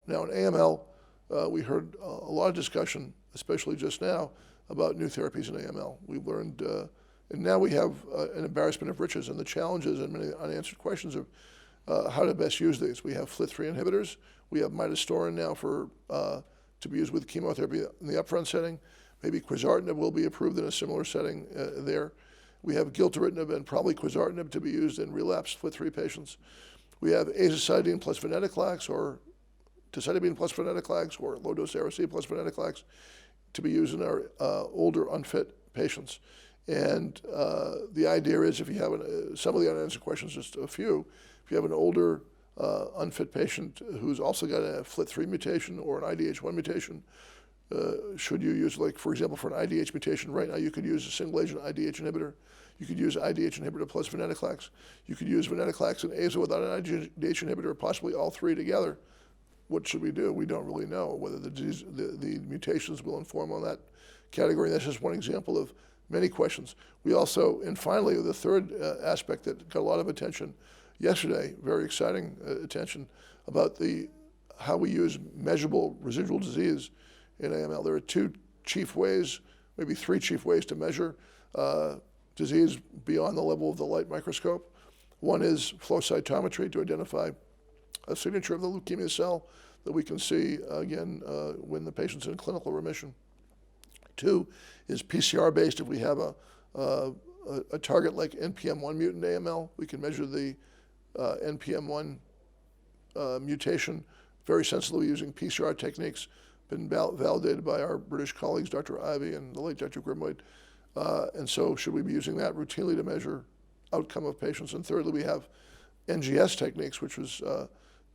Now in AML, we heard a lot of discussion, especially just now, about new therapies in AML. We've learned, and now we have an embarrassment of riches and the challenges and many unanswered questions of how to best use these. We have FLT3 inhibitors. We have midostaurin now to be used with chemotherapy in the upfront setting. Maybe quizartinib will be approved in a similar setting there. We have gilteritinib and probably quizartinib to be used in relapsed FLT3 patients. We have azacitidine plus venetoclax or decitabine plus venetoclax or low-dose Ara-C plus venetoclax to be used in our older unfit patients. And the idea is if you have some of the unanswered questions, just a few, if you have an older unfit patient who's also got a FLT3 mutation or an IDH1 mutation, should you use, like for example, for an IDH mutation, right now you could use a single agent IDH inhibitor. You could use IDH inhibitor plus venetoclax. You could use venetoclax and aza without an IDH inhibitor, or possibly all three together. What should we do? We don't really know whether the mutations will inform on that category. That's just one example of many questions. We also, and finally, the third aspect that got a lot of attention yesterday, very exciting attention, about how we use measurable residual disease in AML. There are two chief ways, maybe three chief ways to measure disease beyond the level of the light microscope. One is flow cytometry to identify a signature of the leukemia cell that we can see, again, when the patient's in clinical remission. Two is PCR-based. If we have a target like NPM1 mutant AML, we can measure the NPM1 mutation very sensitively using PCR techniques, been validated by our British colleagues, Dr. Ivey and the late Dr. Grimwade. And so should we be using that routinely to measure outcome of patients? And thirdly, we have NGS techniques, which was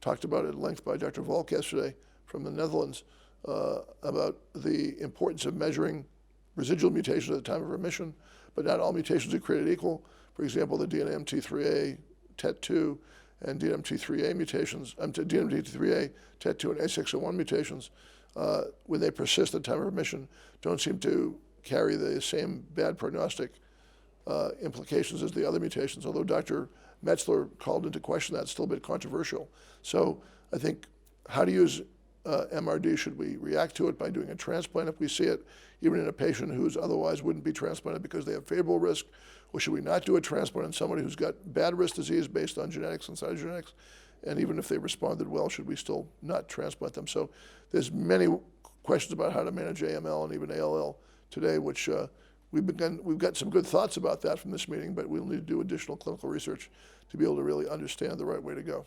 talked about at length by Dr. Valk yesterday from the Netherlands, about the importance of measuring residual mutations at the time of remission, but not all mutations are created equal. For example, the DNMT3A, TET2, and DNMT3A mutations, DNMT3A, TET2, and A601 mutations, when they persist at the time of remission, don't seem to carry the same bad prognostic implications as the other mutations, although Dr. Metzler called into question that. It's still a bit controversial. So I think how to use MRD, should we react to it by doing a transplant if we see it, even in a patient who's otherwise wouldn't be transplanted because they have favorable risk, or should we not do a transplant in somebody who's got bad risk disease based on genetics and cytogenetics, and even if they responded well, should we still not transplant them? So there's many questions about how to manage AML and even ALL today, which we've got some good thoughts about that from this meeting, but we'll need to do additional clinical research to be able to really understand the right way to go.